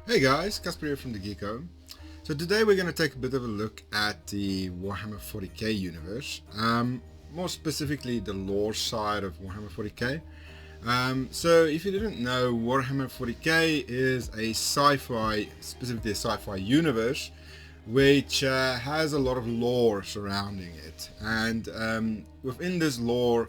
Hey guys, Casper here from the Geeko. So today we're going to take a bit of a look at the Warhammer 40k universe, more specifically the lore side of Warhammer 40k. So if you didn't know, Warhammer 40k is a sci-fi, specifically a sci-fi universe, which has a lot of lore surrounding it, and within this lore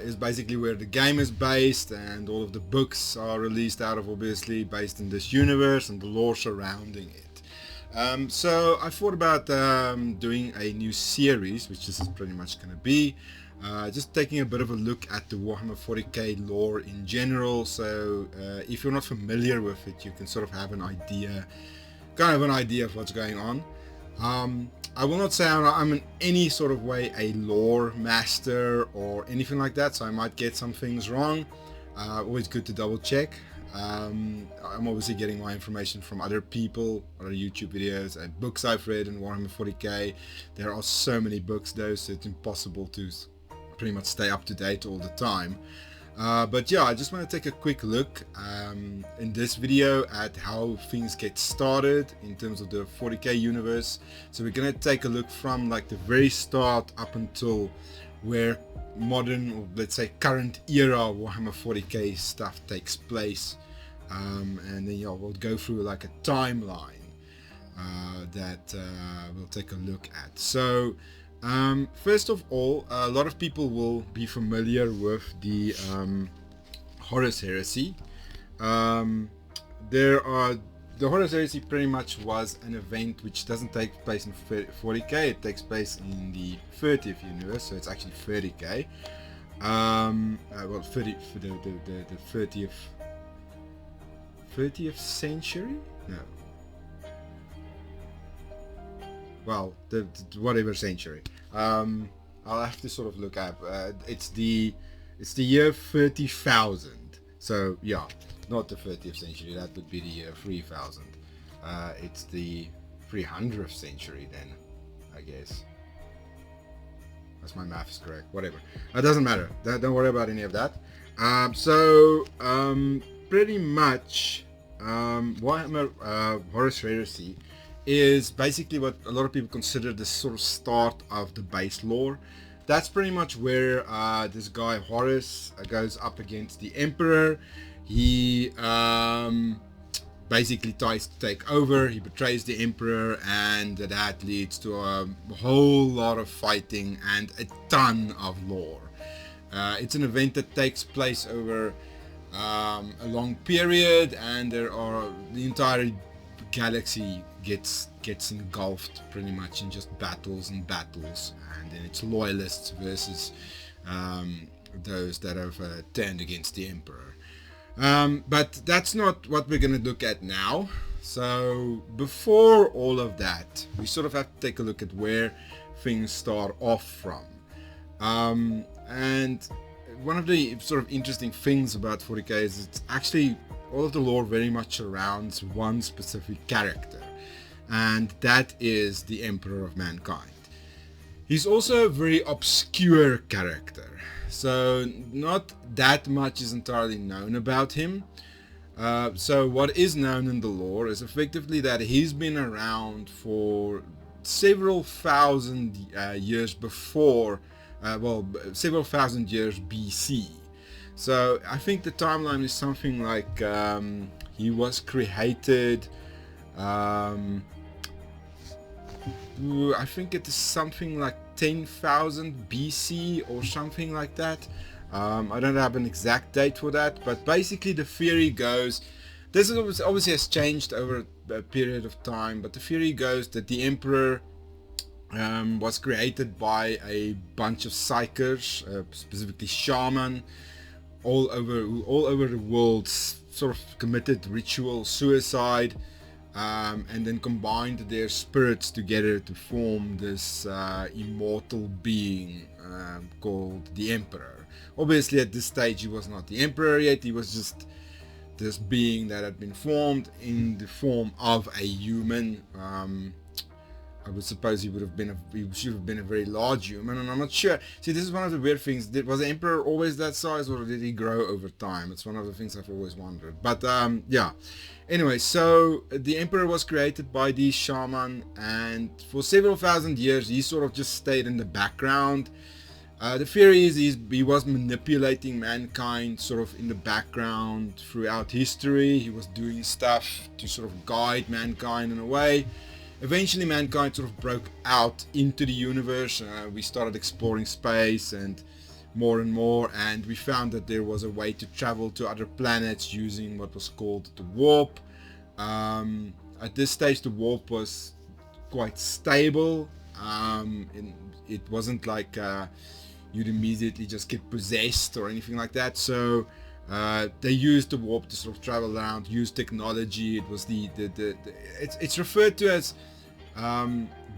is basically where the game is based, and all of the books are released out of, obviously based in this universe and the lore surrounding it. So I thought about doing a new series, which this is pretty much going to be, just taking a bit of a look at the Warhammer 40k lore in general. So if you're not familiar with it, you can sort of have an idea, of what's going on. I will not say I'm in any sort of way a lore master or anything like that, so I might get some things wrong. Always good to double check. I'm obviously getting my information from other people, other YouTube videos, and books I've read in Warhammer 40k. There are so many books though, so it's impossible to pretty much stay up to date all the time. But yeah, I just want to take a quick look in this video at how things get started in terms of the 40k universe. So we're going to take a look from like the very start up until where modern, or let's say current era Warhammer 40k stuff takes place, and then yeah, we'll go through like a timeline that we'll take a look at. So first of all, a lot of people will be familiar with the Horus Heresy. The Horus Heresy pretty much was an event which doesn't take place in 40k, it takes place in the 30th universe, so it's actually 30k. Well, 30 for the 30th century? No. Well, the whatever century. I'll have to sort of look up. It's the year 30,000. So yeah, not the 30th century. That would be the year 3000. It's the 300th century then, I guess. That's my math is correct. Whatever. It doesn't matter. Don't worry about any of that. Pretty much, Warhammer Horus Heresy is basically what a lot of people consider the sort of start of the base lore. That's pretty much where this guy Horus goes up against the Emperor. He basically tries to take over. He betrays the Emperor, and that leads to a whole lot of fighting and a ton of lore. It's an event that takes place over a long period, and the entire galaxy gets engulfed pretty much in just battles, and then it's loyalists versus those that have turned against the Emperor. But that's not what we're going to look at now. So before all of that, we sort of have to take a look at where things start off from. And one of the sort of interesting things about 40k is it's actually all of the lore very much surrounds one specific character, and that is the Emperor of Mankind. He's also a very obscure character, so not that much is entirely known about him. So what is known in the lore is effectively that he's been around for several thousand years before, several thousand years BC. So I think the timeline is something like he was created, I think it is something like 10,000 BC or something like that. I don't have an exact date for that, but basically the theory goes, this is obviously has changed over a period of time, but the theory goes that the Emperor was created by a bunch of psychers, specifically shaman, all over the world, sort of committed ritual suicide, and then combined their spirits together to form this immortal being called the Emperor. Obviously at this stage he was not the Emperor yet, he was just this being that had been formed in the form of a human, I would suppose he should have been a very large human, and I'm not sure. See, this is one of the weird things. Was the emperor always that size, or did he grow over time? It's one of the things I've always wondered. But yeah. Anyway, so the emperor was created by the shaman, and for several thousand years he sort of just stayed in the background. The theory is he was manipulating mankind sort of in the background throughout history. He was doing stuff to sort of guide mankind in a way. Eventually mankind sort of broke out into the universe. We started exploring space and more, and we found that there was a way to travel to other planets using what was called the warp. At this stage the warp was quite stable. It wasn't like you'd immediately just get possessed or anything like that. So they used the warp to sort of travel around, use technology. It was it's referred to as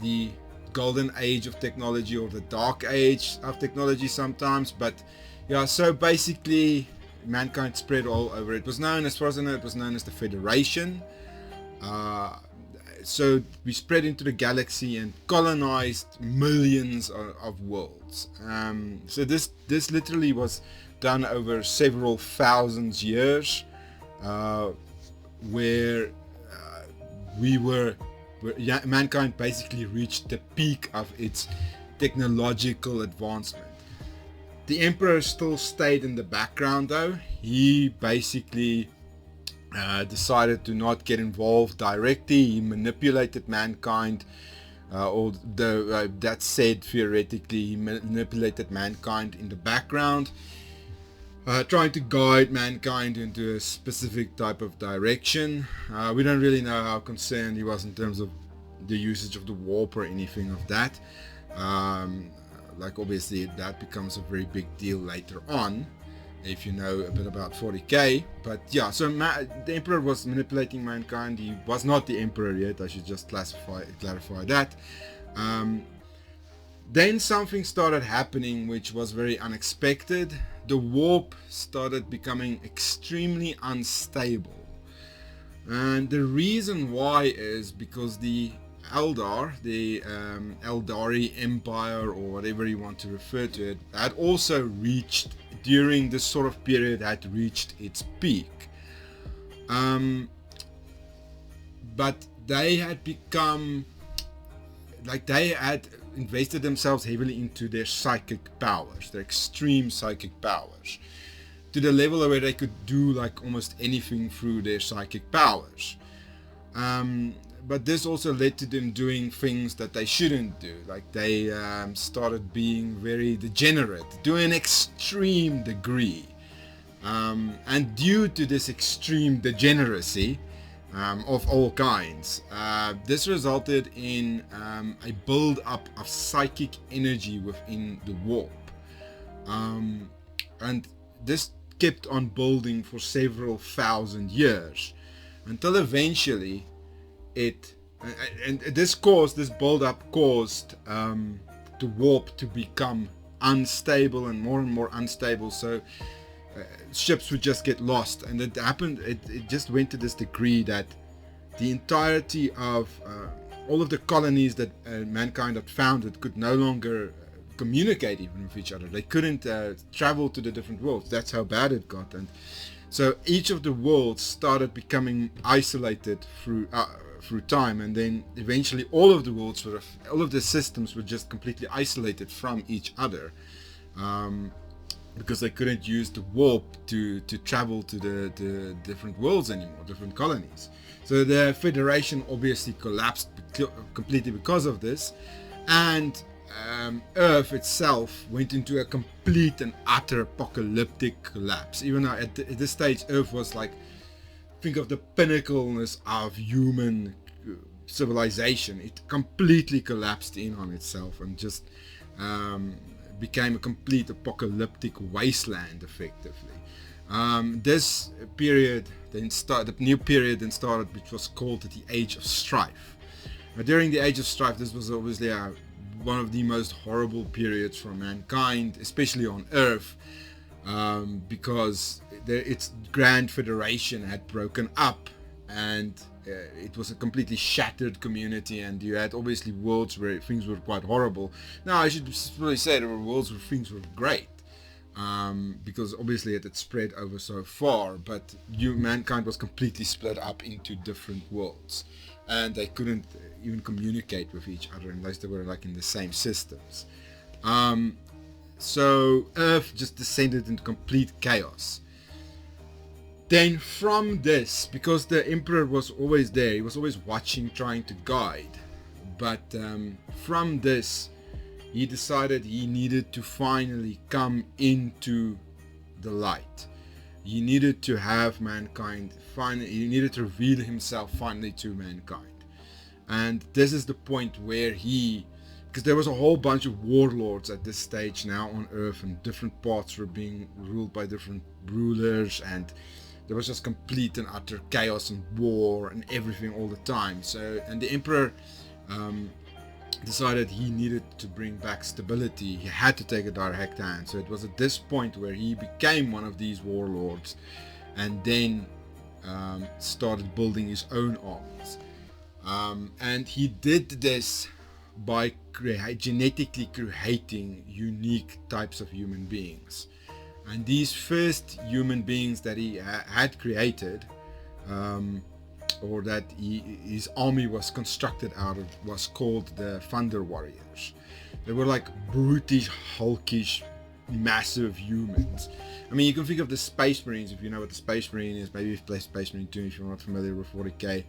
the golden age of technology, or the dark age of technology sometimes. But yeah, so basically mankind spread all over. It was known, as far as I know, it was known as the Federation. So we spread into the galaxy and colonized millions of worlds. So this literally was done over several thousand years, where mankind basically reached the peak of its technological advancement. The emperor still stayed in the background though. He basically decided to not get involved directly. He manipulated mankind, that said, theoretically he manipulated mankind in the background, trying to guide mankind into a specific type of direction. We don't really know how concerned he was in terms of the usage of the warp or anything of that. Like obviously that becomes a very big deal later on, if you know a bit about 40k. But yeah, so the emperor was manipulating mankind. He was not the emperor yet, I should just clarify that. Then something started happening which was very unexpected. The warp started becoming extremely unstable, and the reason why is because the Eldar, the Eldari Empire, or whatever you want to refer to it, had also reached, during this sort of period, had reached its peak. But they had become, like, they had invested themselves heavily into their psychic powers, their extreme psychic powers, to the level where they could do like almost anything through their psychic powers. But this also led to them doing things that they shouldn't do. Like they started being very degenerate to an extreme degree. And due to this extreme degeneracy of all kinds, this resulted in a build-up of psychic energy within the warp. And this kept on building for several thousand years, until eventually this build-up caused the warp to become unstable and more unstable. So ships would just get lost, and it happened. It just went to this degree that the entirety of all of the colonies that mankind had founded could no longer communicate even with each other. They couldn't travel to the different worlds. That's how bad it got. And so each of the worlds started becoming isolated through time, and then eventually all of the worlds all of the systems were just completely isolated from each other, because they couldn't use the warp to travel to the different worlds anymore, different colonies. So the Federation obviously collapsed completely because of this, and Earth itself went into a complete and utter apocalyptic collapse. Even though at this stage Earth was like, think of the pinnacleness of human civilization. It completely collapsed in on itself and just became a complete apocalyptic wasteland, effectively. This period then started, the new period then started, which was called the Age of Strife. During the Age of Strife, this was obviously one of the most horrible periods for mankind, especially on Earth, because its Grand Federation had broken up, and it was a completely shattered community, and you had obviously worlds where things were quite horrible. Now I should really say there were worlds where things were great, because obviously it had spread over so far, but mankind was completely split up into different worlds, and they couldn't even communicate with each other unless they were like in the same systems. So Earth just descended into complete chaos. Then from this, because the Emperor was always there, he was always watching, trying to guide, but from this he decided he needed to finally come into the light. He needed to have mankind he needed to reveal himself finally to mankind. And this is the point where because there was a whole bunch of warlords at this stage now on Earth, and different parts were being ruled by different rulers, and there was just complete and utter chaos and war and everything all the time. And the Emperor decided he needed to bring back stability. He had to take a direct hand. So it was at this point where he became one of these warlords, and then started building his own armies. And he did this by genetically creating unique types of human beings. And these first human beings that he had created, or that his army was constructed out of, was called the Thunder Warriors. They were like brutish, hulkish, massive humans. I mean, you can think of the Space Marines, if you know what the Space Marine is. Maybe you've played Space Marine 2 if you're not familiar with 40k.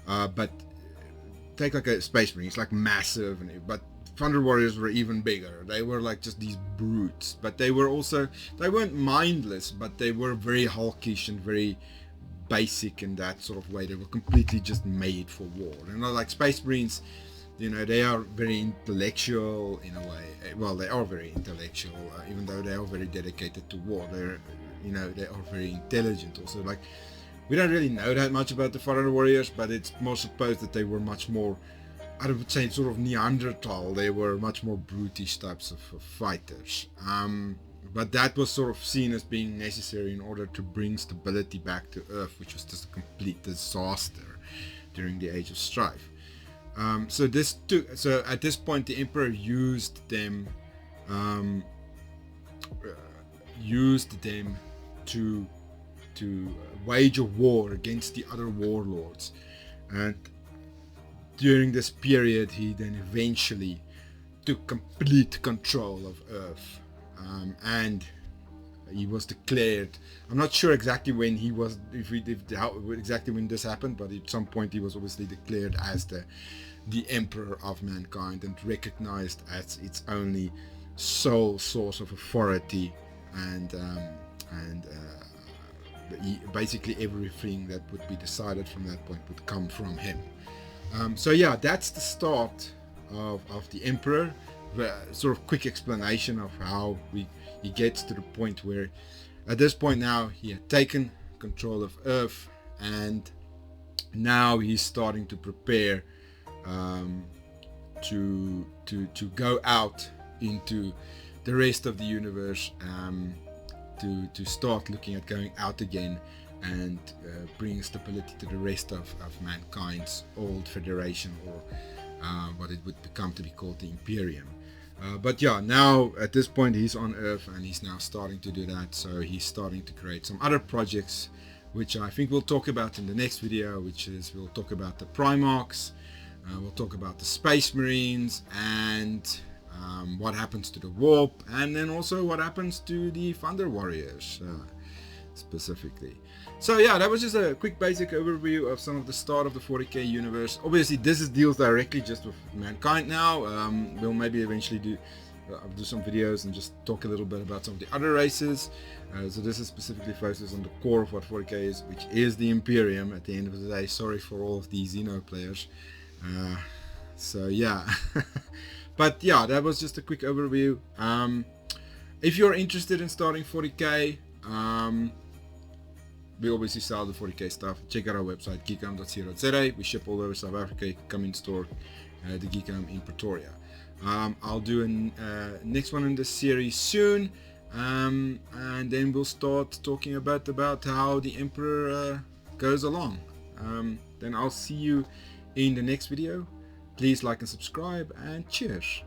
But take like a Space Marine, it's like massive, but Thunder Warriors were even bigger. They were like just these brutes, but they weren't mindless, but they were very hulkish and very basic in that sort of way. They were completely just made for war. Like Space Marines, they are very intellectual in a way. Well, they are very intellectual, even though they are very dedicated to war. They are very intelligent also. Like, we don't really know that much about the Thunder Warriors, but it's more supposed that they were much more, I would say, sort of Neanderthal. They were much more brutish types of fighters. But that was sort of seen as being necessary in order to bring stability back to Earth, which was just a complete disaster during the Age of Strife. So at this point, the Emperor used them to wage a war against the other warlords. And during this period, he then eventually took complete control of Earth, and he was declared. I'm not sure exactly when he was, exactly when this happened, but at some point he was obviously declared as the Emperor of mankind and recognized as its only sole source of authority, and basically everything that would be decided from that point would come from him. So yeah, that's the start of the Emperor. The sort of quick explanation of how he gets to the point where at this point now he had taken control of Earth, and now he's starting to prepare to go out into the rest of the universe, to start looking at going out again and bringing stability to the rest of mankind's old federation, or what it would become to be called the Imperium. But yeah, now at this point he's on Earth, and he's now starting to do that. So he's starting to create some other projects, which I think we'll talk about in the next video, which is we'll talk about the Primarchs, we'll talk about the Space Marines, and what happens to the Warp, and then also what happens to the Thunder Warriors specifically. So yeah, that was just a quick basic overview of some of the start of the 40k universe. Obviously this deals directly just with mankind now. We'll maybe eventually do some videos and just talk a little bit about some of the other races. So this is specifically focused on the core of what 40k is, which is the Imperium at the end of the day. Sorry for all of these Xeno players. So yeah. But yeah, that was just a quick overview. If you're interested in starting 40k, we obviously sell the 40k stuff. Check out our website, geekhome.co.za. We ship all over South Africa. You can come in store the Geek Home in Pretoria. I'll do a next one in this series soon, and then we'll start talking about how the Emperor goes along. then I'll see you in the next video. Please like and subscribe, and cheers.